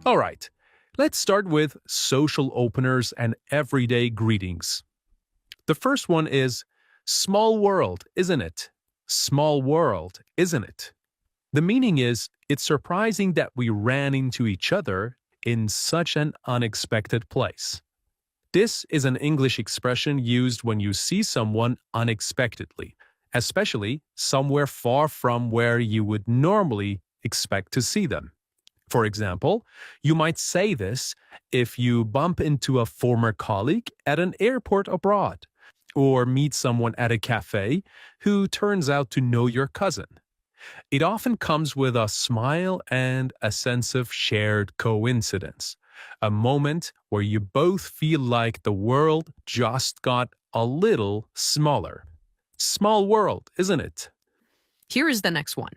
All right, let's start with social openers and everyday greetings. The first one is small world, isn't it? Small world, isn't it? The meaning is it's surprising that we ran into each other in such an unexpected place. This is an English expression used when you see someone unexpectedly, especially somewhere far from where you would normally expect to see them. For example, you might say this if you bump into a former colleague at an airport abroad, or meet someone at a cafe who turns out to know your cousin. It often comes with a smile and a sense of shared coincidence, a moment where you both feel like the world just got a little smaller. Small world, isn't it? Here is the next one.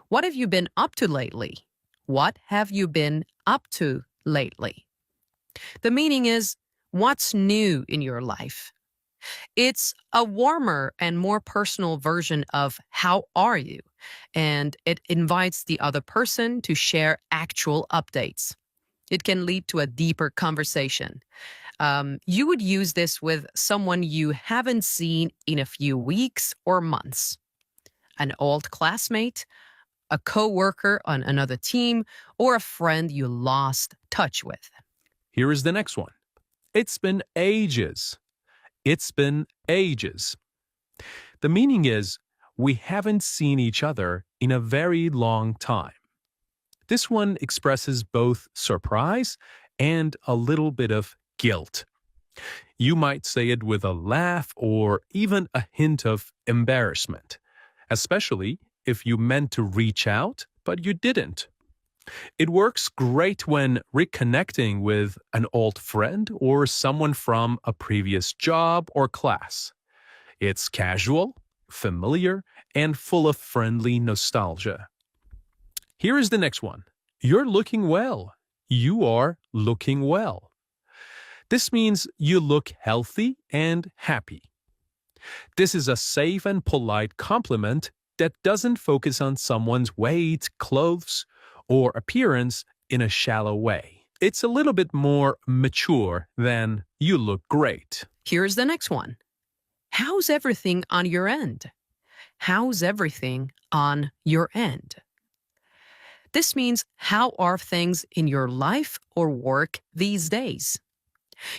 What have you been up to lately? What have you been up to lately? The meaning is, what's new in your life? It's a warmer and more personal version of how are you? And it invites the other person to share actual updates. It can lead to a deeper conversation. You would use this with someone you haven't seen in a few weeks or months. An old classmate, a coworker on another team, or a friend you lost touch with. Here is the next one. It's been ages. It's been ages. The meaning is we haven't seen each other in a very long time. This one expresses both surprise and a little bit of guilt. You might say it with a laugh or even a hint of embarrassment, especially if you meant to reach out but you didn't. It works great when reconnecting with an old friend or someone from a previous job or class. It's casual, familiar, and full of friendly nostalgia. Here is the next one. You're looking well. You are looking well. This means you look healthy and happy. This is a safe and polite compliment that doesn't focus on someone's weight, clothes, or appearance in a shallow way. It's a little bit more mature than you look great. Here's the next one. How's everything on your end? How's everything on your end? This means how are things in your life or work these days?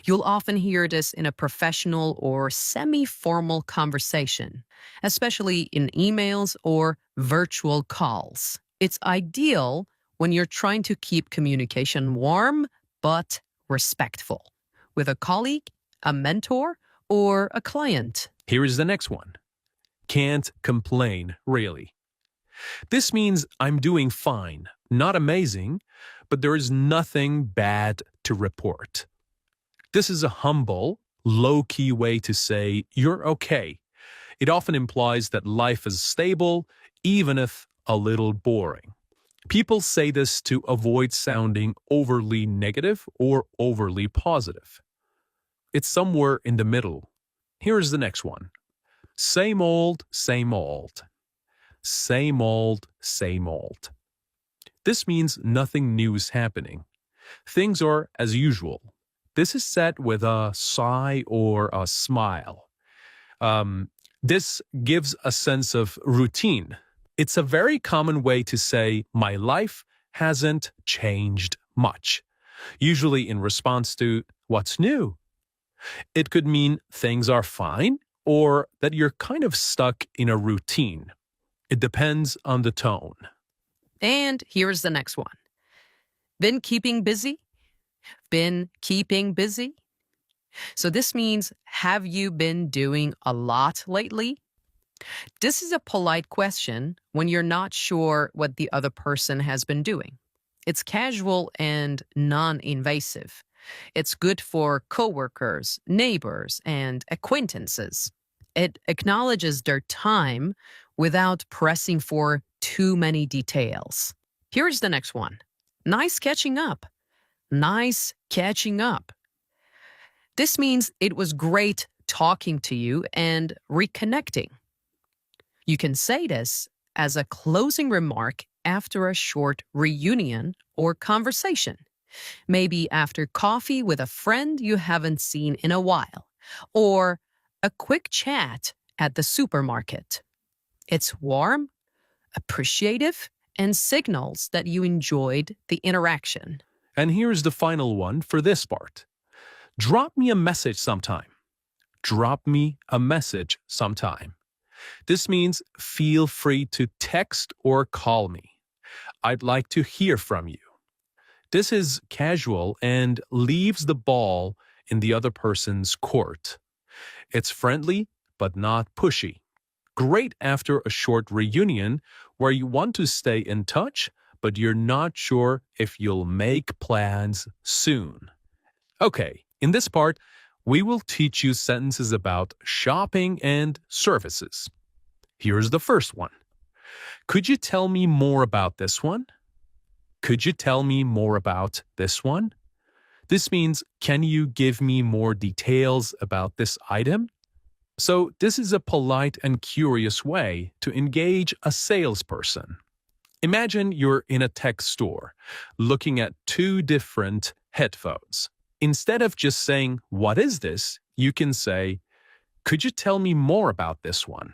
You'll often hear this in a professional or semi-formal conversation, especially in emails or virtual calls. It's ideal when you're trying to keep communication warm but respectful with a colleague, a mentor, or a client. Here is the next one. Can't complain, really. This means I'm doing fine, not amazing, but there is nothing bad to report. This is a humble, low-key way to say you're okay. It often implies that life is stable, even if a little boring. People say this to avoid sounding overly negative or overly positive. It's somewhere in the middle. Here's the next one. Same old, same old. Same old, same old. This means nothing new is happening. Things are as usual. This is said with a sigh or a smile. This gives a sense of routine. It's a very common way to say, my life hasn't changed much, usually in response to, what's new? It could mean things are fine or that you're kind of stuck in a routine. It depends on the tone. And here's the next one. Been keeping busy? Been keeping busy? So this means, have you been doing a lot lately? This is a polite question when you're not sure what the other person has been doing. It's casual and non-invasive. It's good for coworkers, neighbors, and acquaintances. It acknowledges their time without pressing for too many details. Here's the next one. Nice catching up. Nice catching up. This means it was great talking to you and reconnecting. You can say this as a closing remark after a short reunion or conversation. Maybe after coffee with a friend you haven't seen in a while, or a quick chat at the supermarket. It's warm, appreciative, and signals that you enjoyed the interaction. And here's the final one for this part. Drop me a message sometime. Drop me a message sometime. This means feel free to text or call me. I'd like to hear from you. This is casual and leaves the ball in the other person's court. It's friendly, but not pushy. Great after a short reunion where you want to stay in touch, but you're not sure if you'll make plans soon. Okay, in this part, we will teach you sentences about shopping and services. Here's the first one. Could you tell me more about this one? Could you tell me more about this one? This means, can you give me more details about this item? So this is a polite and curious way to engage a salesperson. Imagine you're in a tech store looking at two different headphones. Instead of just saying, "What is this?" you can say, "Could you tell me more about this one?"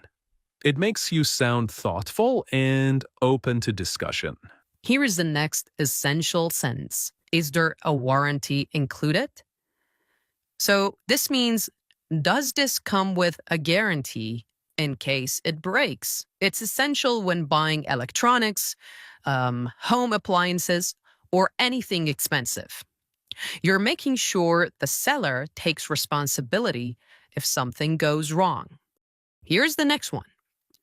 It makes you sound thoughtful and open to discussion. Here is the next essential sentence. Is there a warranty included? So this means, does this come with a guarantee in case it breaks? It's essential when buying electronics, home appliances, or anything expensive. You're making sure the seller takes responsibility if something goes wrong. Here's the next one.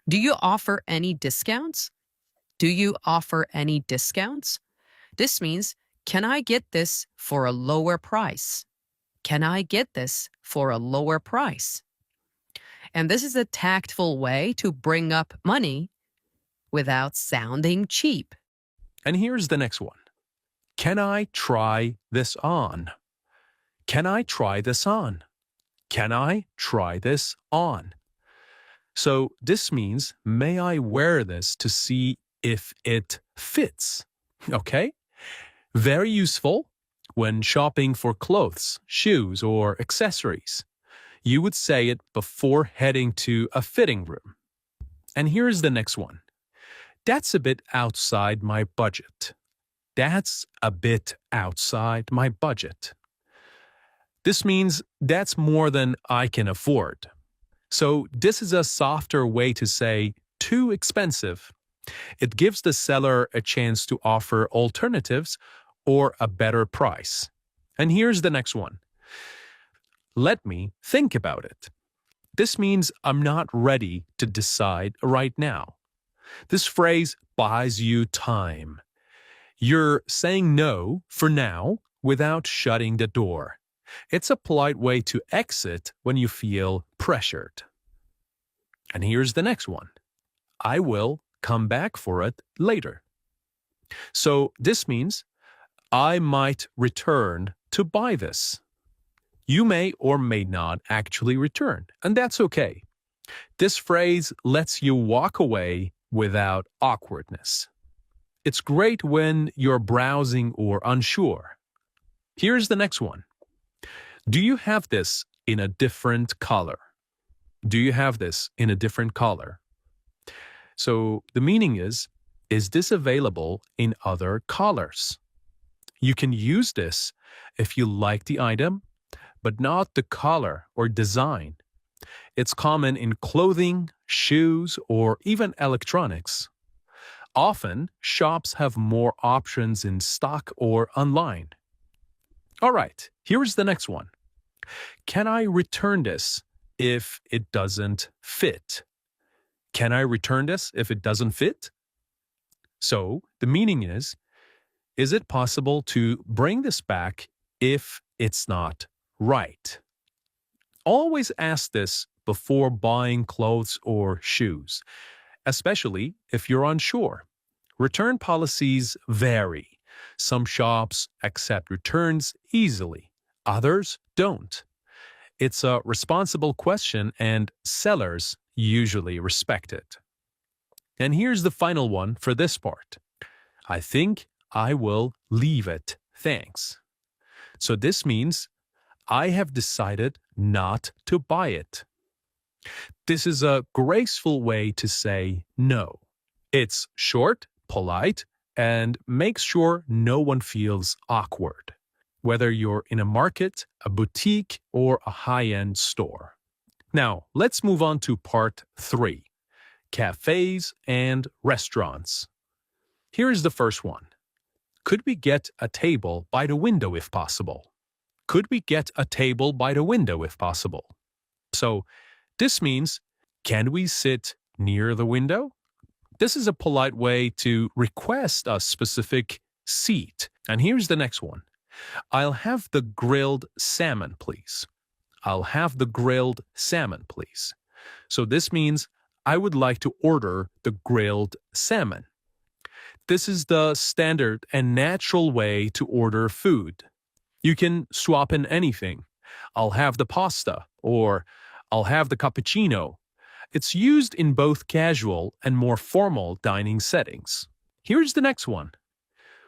Do you offer any discounts? Do you offer any discounts? This means, can I get this for a lower price? Can I get this for a lower price? And this is a tactful way to bring up money without sounding cheap. And here's the next one. Can I try this on? Can I try this on? Can I try this on? So this means, may I wear this to see if it fits? Okay? Very useful when shopping for clothes, shoes, or accessories. You would say it before heading to a fitting room. And here's the next one. That's a bit outside my budget. That's a bit outside my budget. This means that's more than I can afford. So this is a softer way to say too expensive. It gives the seller a chance to offer alternatives or a better price. And here's the next one. Let me think about it. This means I'm not ready to decide right now. This phrase buys you time. You're saying no for now without shutting the door. It's a polite way to exit when you feel pressured. And here's the next one. I will come back for it later. So this means I might return to buy this. You may or may not actually return, and that's okay. This phrase lets you walk away without awkwardness. It's great when you're browsing or unsure. Here's the next one. Do you have this in a different color? Do you have this in a different color? So the meaning is this available in other colors? You can use this if you like the item, but not the color or design. It's common in clothing, shoes, or even electronics. Often, shops have more options in stock or online. All right, here's the next one. Can I return this if it doesn't fit? Can I return this if it doesn't fit? So, the meaning is it possible to bring this back if it's not right? Always ask this before buying clothes or shoes, especially if you're unsure. Return policies vary. Some shops accept returns easily, others don't. It's a responsible question and sellers usually respect it. And here's the final one for this part. I think I will leave it thanks. So this means I have decided not to buy it. This is a graceful way to say no. It's short, polite, and makes sure no one feels awkward, whether you're in a market, a boutique, or a high-end store. Now, let's move on to part 3, cafes and restaurants. Here's the first one. Could we get a table by the window if possible? Could we get a table by the window if possible? So, this means, can we sit near the window? This is a polite way to request a specific seat. And here's the next one. I'll have the grilled salmon, please. I'll have the grilled salmon, please. So this means I would like to order the grilled salmon. This is the standard and natural way to order food. You can swap in anything. I'll have the pasta, or I'll have the cappuccino. It's used in both casual and more formal dining settings. Here's the next one.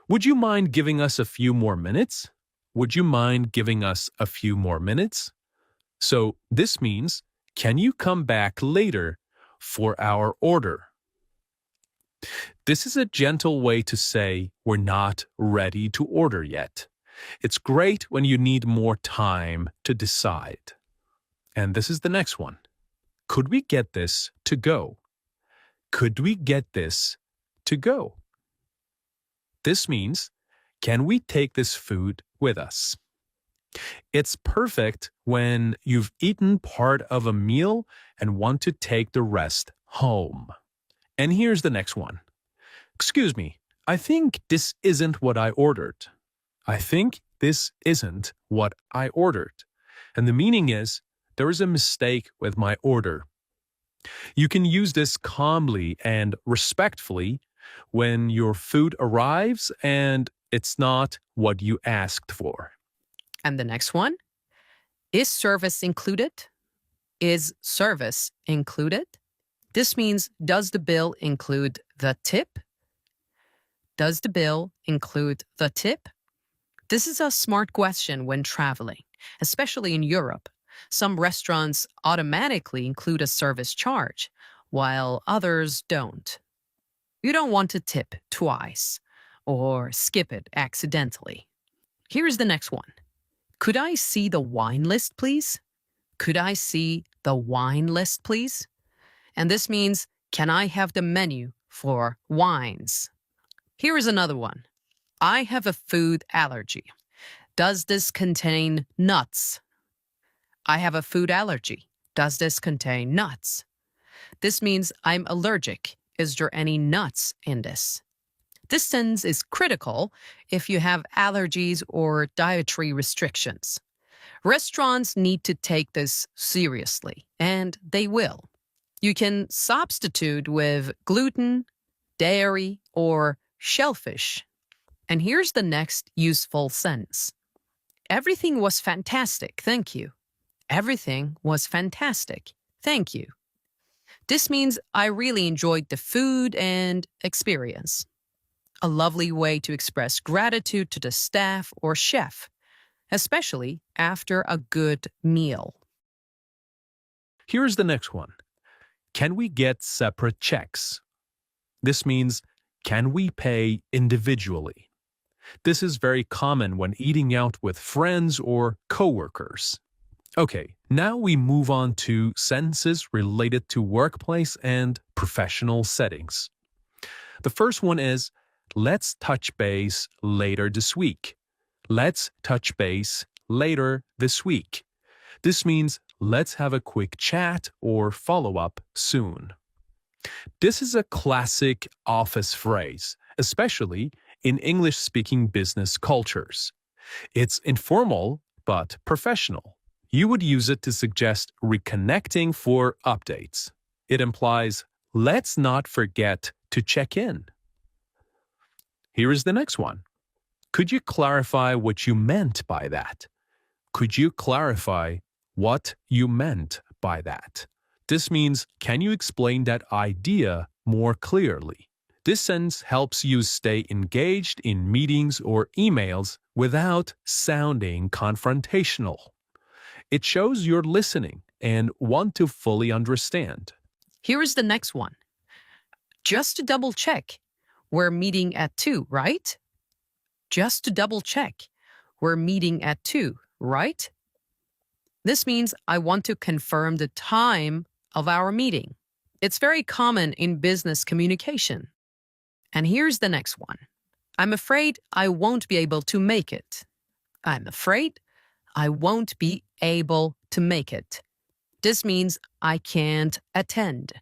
Would you mind giving us a few more minutes? Would you mind giving us a few more minutes? So this means, can you come back later for our order? This is a gentle way to say we're not ready to order yet. It's great when you need more time to decide. And this is the next one. Could we get this to go? Could we get this to go? This means, can we take this food with us? It's perfect when you've eaten part of a meal and want to take the rest home. And here's the next one. Excuse me, I think this isn't what I ordered. I think this isn't what I ordered. And the meaning is, there is a mistake with my order. You can use this calmly and respectfully when your food arrives and it's not what you asked for. And the next one, is service included? Is service included? This means, does the bill include the tip? Does the bill include the tip? This is a smart question when traveling, especially in Europe. Some restaurants automatically include a service charge, while others don't. You don't want to tip twice or skip it accidentally. Here's the next one. Could I see the wine list, please? Could I see the wine list, please? And this means, can I have the menu for wines? Here is another one. I have a food allergy. Does this contain nuts? I have a food allergy. Does this contain nuts? This means I'm allergic. Is there any nuts in this? This sentence is critical if you have allergies or dietary restrictions. Restaurants need to take this seriously, and they will. You can substitute with gluten, dairy, or shellfish. And here's the next useful sentence. Everything was fantastic, thank you. Everything was fantastic, thank you. This means I really enjoyed the food and experience. A lovely way to express gratitude to the staff or chef, especially after a good meal. Here's the next one. Can we get separate checks? This means, can we pay individually? This is very common when eating out with friends or coworkers. Okay, now we move on to sentences related to workplace and professional settings. The first one is, let's touch base later this week. Let's touch base later this week. This means, let's have a quick chat or follow-up soon. This is a classic office phrase, especially in English-speaking business cultures. It's informal but professional. You would use it to suggest reconnecting for updates. It implies, let's not forget to check in. Here is the next one. Could you clarify what you meant by that? Could you clarify what you meant by that? This means, can you explain that idea more clearly? This sentence helps you stay engaged in meetings or emails without sounding confrontational. It shows you're listening and want to fully understand. Here is the next one. Just to double check, we're meeting at 2, right? Just to double check, we're meeting at 2, right? This means I want to confirm the time of our meeting. It's very common in business communication. And here's the next one. I'm afraid I won't be able to make it. I'm afraid I won't be able to make it. This means I can't attend.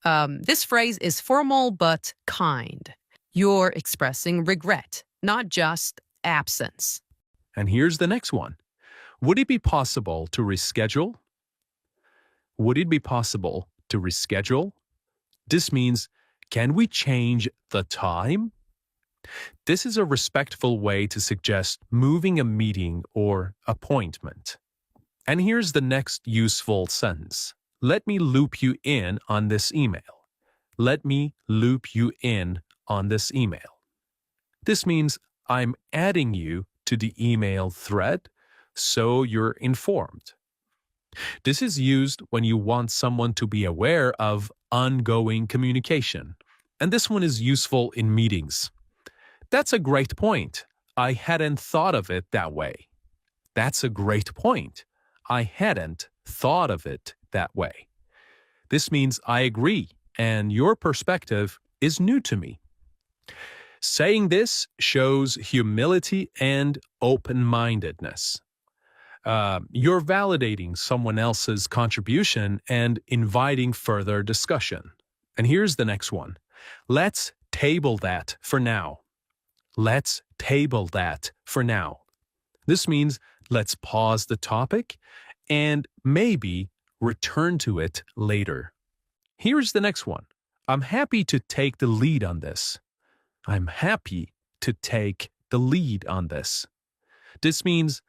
This phrase is formal but kind. You're expressing regret, not just absence. And here's the next one. Would it be possible to reschedule? Would it be possible to reschedule? This means, can we change the time? This is a respectful way to suggest moving a meeting or appointment. And here's the next useful sentence. Let me loop you in on this email. Let me loop you in on this email. This means I'm adding you to the email thread so you're informed. This is used when you want someone to be aware of ongoing communication. And this one is useful in meetings. That's a great point. I hadn't thought of it that way. That's a great point. I hadn't thought of it that way. This means I agree, and your perspective is new to me. Saying this shows humility and open-mindedness. You're validating someone else's contribution and inviting further discussion. And here's the next one. Let's table that for now. Let's table that for now. This means let's pause the topic and maybe return to it later. Here's the next one. I'm happy to take the lead on this. I'm happy to take the lead on this. This means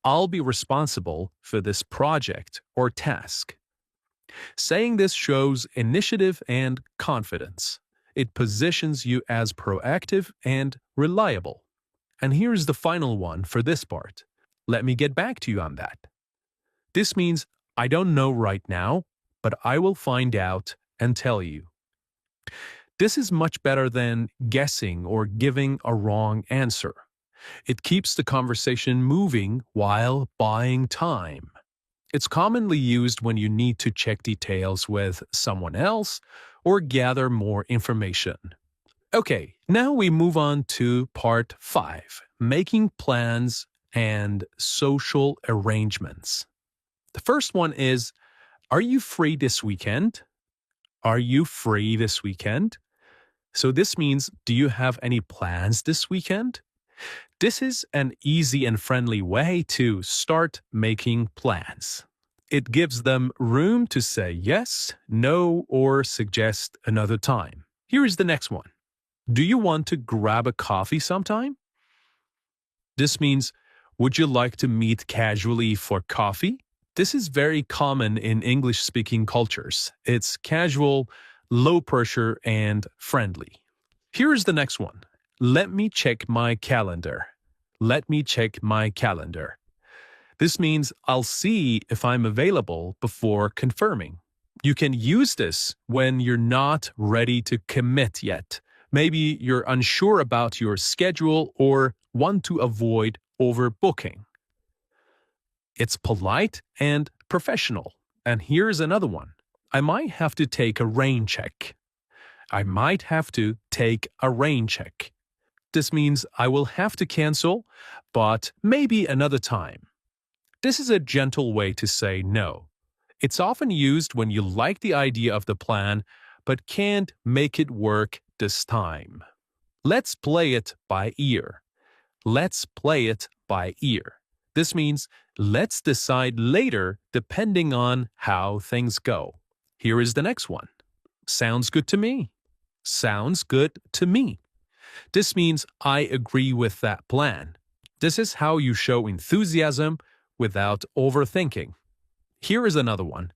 I'll be responsible for this project or task. Saying this shows initiative and confidence. It positions you as proactive and reliable. And here's the final one for this part. Let me get back to you on that. This means I don't know right now, but I will find out and tell you. This is much better than guessing or giving a wrong answer. It keeps the conversation moving while buying time. It's commonly used when you need to check details with someone else or gather more information. Okay, now we move on to part 5, making plans and social arrangements. The first one is, are you free this weekend? Are you free this weekend? So this means, do you have any plans this weekend? This is an easy and friendly way to start making plans. It gives them room to say yes, no, or suggest another time. Here is the next one. Do you want to grab a coffee sometime? This means, would you like to meet casually for coffee? This is very common in English-speaking cultures. It's casual, low pressure, and friendly. Here is the next one. Let me check my calendar. Let me check my calendar. This means I'll see if I'm available before confirming. You can use this when you're not ready to commit yet. Maybe you're unsure about your schedule or want to avoid overbooking. It's polite and professional. And here's another one. I might have to take a rain check. I might have to take a rain check. This means I will have to cancel, but maybe another time. This is a gentle way to say no. It's often used when you like the idea of the plan, but can't make it work this time. Let's play it by ear. Let's play it by ear. This means let's decide later depending on how things go. Here is the next one. Sounds good to me. Sounds good to me. This means I agree with that plan. This is how you show enthusiasm without overthinking. Here is another one.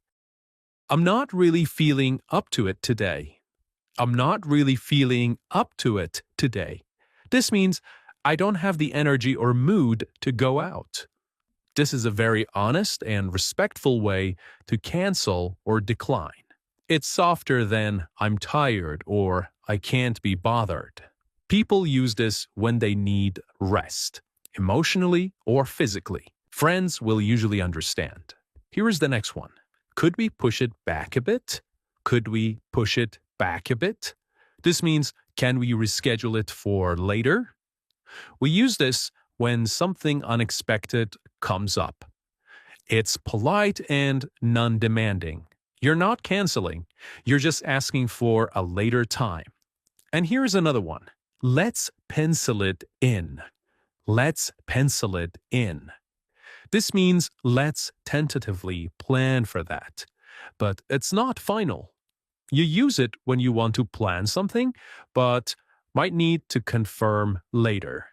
I'm not really feeling up to it today. I'm not really feeling up to it today. This means I don't have the energy or mood to go out. This is a very honest and respectful way to cancel or decline. It's softer than I'm tired or I can't be bothered. People use this when they need rest, emotionally or physically. Friends will usually understand. Here is the next one. Could we push it back a bit? Could we push it back a bit? This means, can we reschedule it for later? We use this when something unexpected comes up. It's polite and non-demanding. You're not canceling. You're just asking for a later time. And here's another one. Let's pencil it in. Let's pencil it in. This means let's tentatively plan for that. But it's not final. You use it when you want to plan something, but might need to confirm later.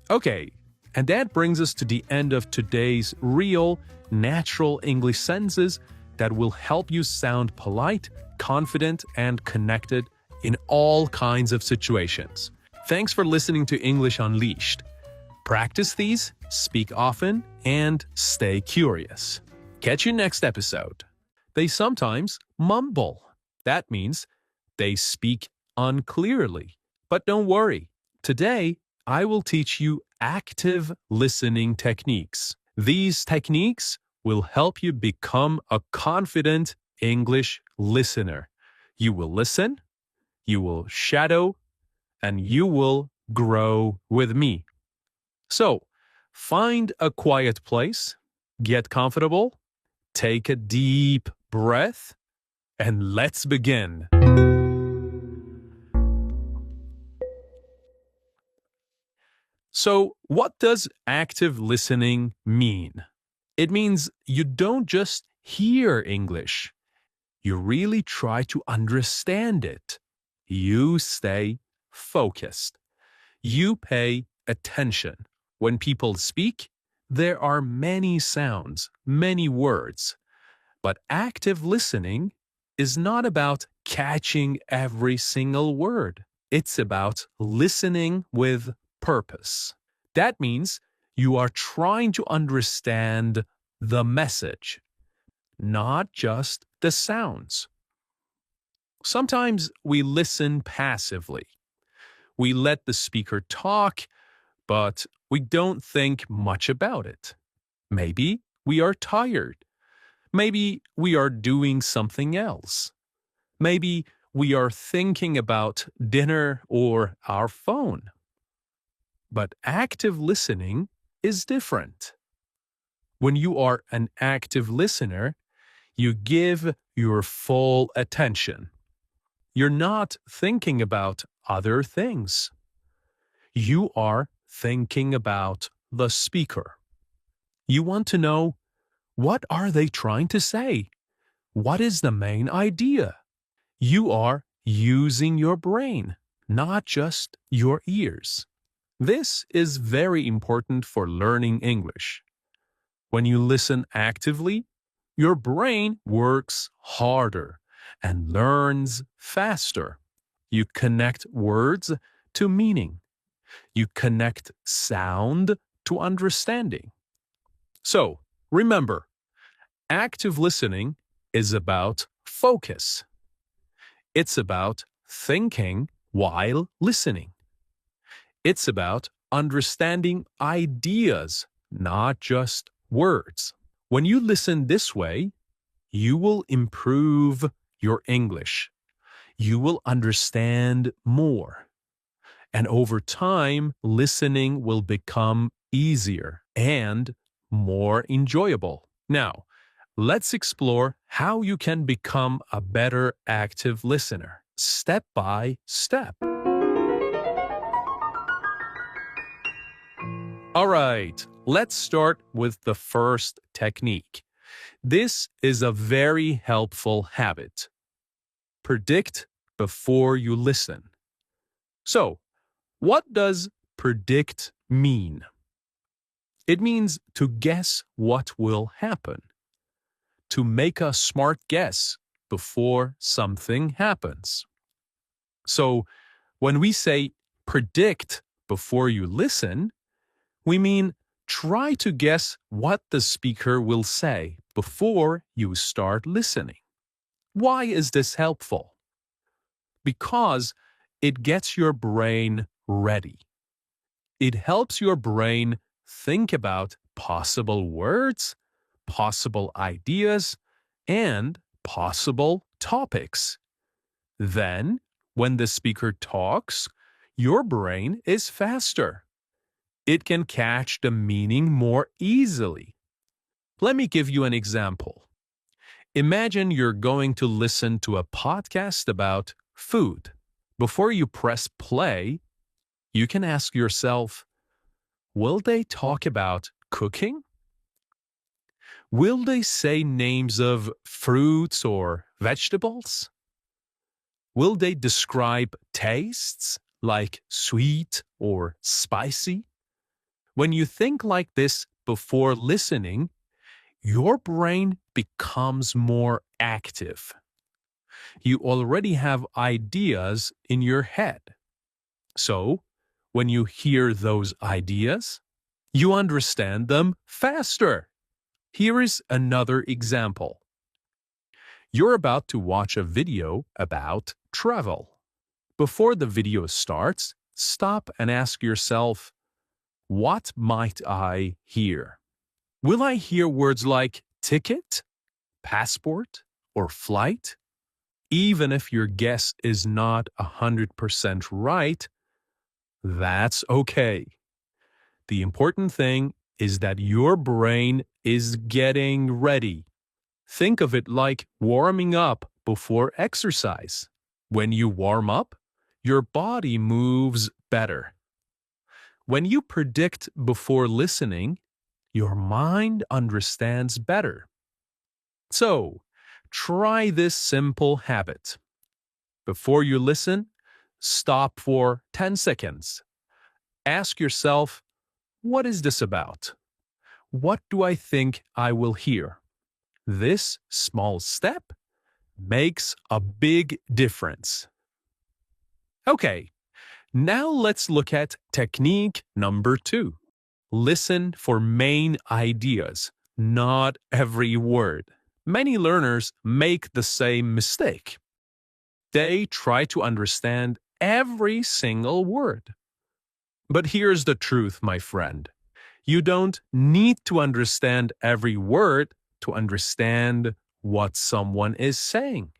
Okay, and that brings us to the end of today's real, natural English sentences that will help you sound polite, confident, and connected in all kinds of situations. Thanks for listening to English Unleashed. Practice these, speak often, and stay curious. Catch you next episode. They sometimes mumble. That means they speak unclearly. But don't worry. Today, I will teach you active listening techniques. These techniques will help you become a confident English listener. You will listen, you will shadow, and you will grow with me. So, find a quiet place, get comfortable, take a deep breath, and let's begin. So, what does active listening mean? It means you don't just hear English. You really try to understand it. You stay focused. You pay attention. When people speak, there are many sounds, many words. But active listening is not about catching every single word. It's about listening with purpose. That means you are trying to understand the message, not just the sounds. Sometimes we listen passively. We let the speaker talk, but we don't think much about it. Maybe we are tired. Maybe we are doing something else. Maybe we are thinking about dinner or our phone. But active listening is different. When you are an active listener, you give your full attention. You're not thinking about other things. You are thinking about the speaker. You want to know, what are they trying to say? What is the main idea? You are using your brain, not just your ears. This is very important for learning English. When you listen actively, your brain works harder and learns faster. You connect words to meaning. You connect sound to understanding. So, remember, active listening is about focus. It's about thinking while listening. It's about understanding ideas, not just words. When you listen this way, you will improve your English. You will understand more. And over time, listening will become easier and more enjoyable. Now, let's explore how you can become a better active listener, step by step. All right, let's start with the first technique. This is a very helpful habit. Predict before you listen. So, what does predict mean? It means to guess what will happen. To make a smart guess before something happens. So when we say predict before you listen, we mean try to guess what the speaker will say before you start listening. Why is this helpful? Because it gets your brain ready. It helps your brain think about possible words, possible ideas, and possible topics. Then, when the speaker talks, your brain is faster. It can catch the meaning more easily. Let me give you an example. Imagine you're going to listen to a podcast about food. Before you press play, you can ask yourself, will they talk about cooking? Will they say names of fruits or vegetables? Will they describe tastes like sweet or spicy? When you think like this before listening, your brain becomes more active. You already have ideas in your head. So, when you hear those ideas, you understand them faster. Here is another example. You're about to watch a video about travel. Before the video starts, stop and ask yourself, what might I hear? Will I hear words like ticket, passport, or flight? Even if your guess is not 100% right, that's okay. The important thing is that your brain is getting ready. Think of it like warming up before exercise. When you warm up, your body moves better. When you predict before listening, your mind understands better. So, try this simple habit. Before you listen, stop for 10 seconds. Ask yourself, what is this about? What do I think I will hear? This small step makes a big difference. Okay, now let's look at technique number 2. Listen for main ideas, not every word. Many learners make the same mistake. They try to understand every single word. But here's the truth, my friend. You don't need to understand every word to understand what someone is saying.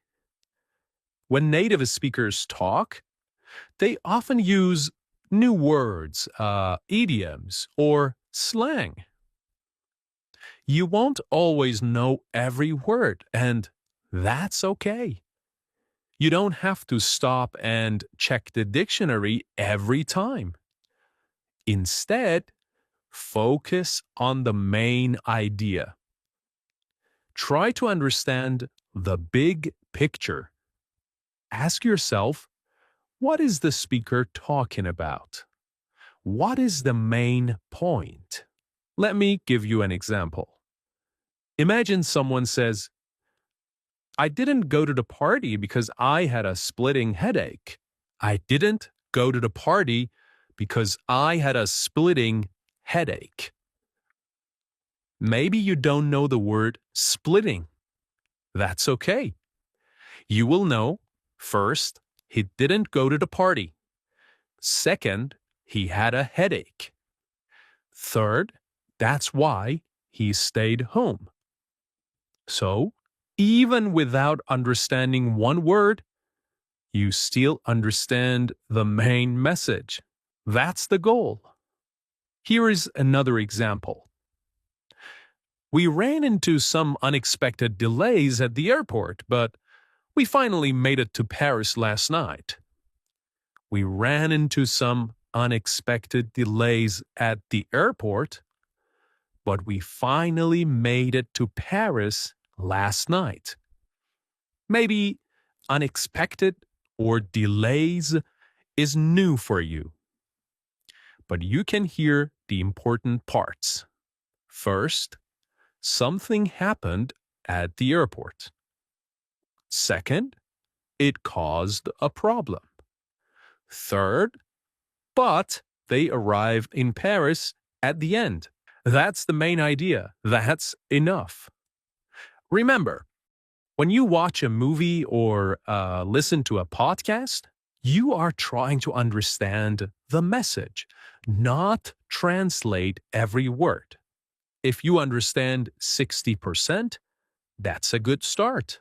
When native speakers talk, they often use new words, idioms, or slang. You won't always know every word, and that's okay. You don't have to stop and check the dictionary every time. Instead, focus on the main idea. Try to understand the big picture. Ask yourself, what is the speaker talking about? What is the main point? Let me give you an example. Imagine someone says, I didn't go to the party because I had a splitting headache. I didn't go to the party because I had a splitting headache. Maybe you don't know the word splitting. That's okay. You will know, first, he didn't go to the party. Second, he had a headache. Third, that's why he stayed home. So, even without understanding one word, you still understand the main message. That's the goal. Here is another example. We ran into some unexpected delays at the airport, but we finally made it to Paris last night. We ran into some unexpected delays at the airport, but we finally made it to Paris last night. Maybe unexpected or delays is new for you, but you can hear the important parts. First, something happened at the airport. Second, it caused a problem. Third, but they arrive in Paris at the end. That's the main idea. That's enough. Remember, when you watch a movie or listen to a podcast, you are trying to understand the message, not translate every word. If you understand 60%, that's a good start.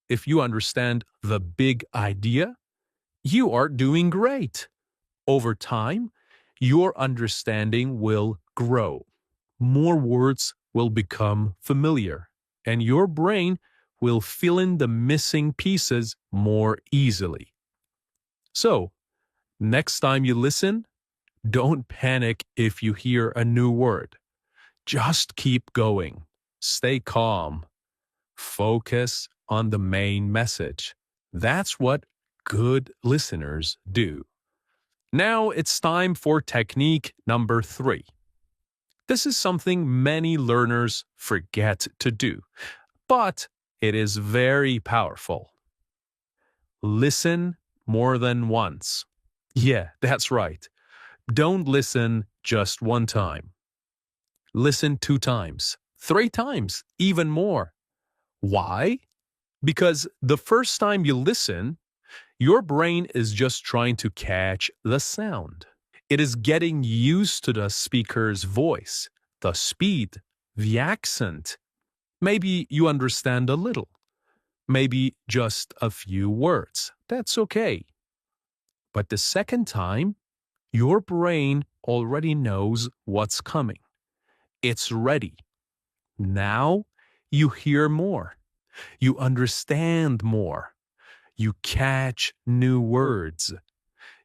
If you understand the big idea, you are doing great. Over time, your understanding will grow. More words will become familiar, and your brain will fill in the missing pieces more easily. So, next time you listen, don't panic if you hear a new word. Just keep going. Stay calm. Focus on the main message. That's what good listeners do. Now it's time for technique number 3. This is something many learners forget to do, but it is very powerful. Listen more than once. Yeah, that's right. Don't listen just one time. Listen 2 times, 3 times, even more. Why? Because the first time you listen, your brain is just trying to catch the sound. It is getting used to the speaker's voice, the speed, the accent. Maybe you understand a little, maybe just a few words. That's okay. But the second time, your brain already knows what's coming. It's ready. Now you hear more. You understand more. You catch new words.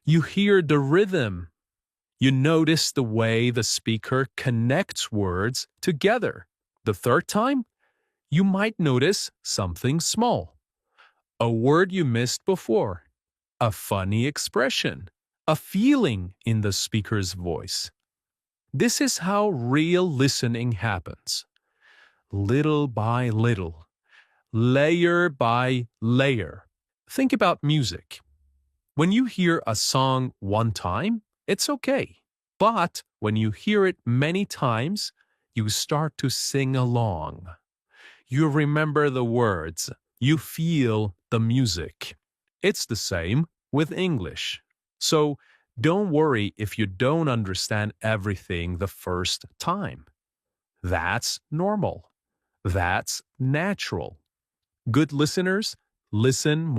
You hear the rhythm. You notice the way the speaker connects words together. The third time, you might notice something small. A word you missed before. A funny expression. A feeling in the speaker's voice. This is how real listening happens. Little by little. Layer by layer. Think about music. When you hear a song one time, it's okay. But when you hear it many times, you start to sing along. You remember the words. You feel the music. It's the same with English. So don't worry if you don't understand everything the first time. That's normal. That's natural. Good listeners listen more.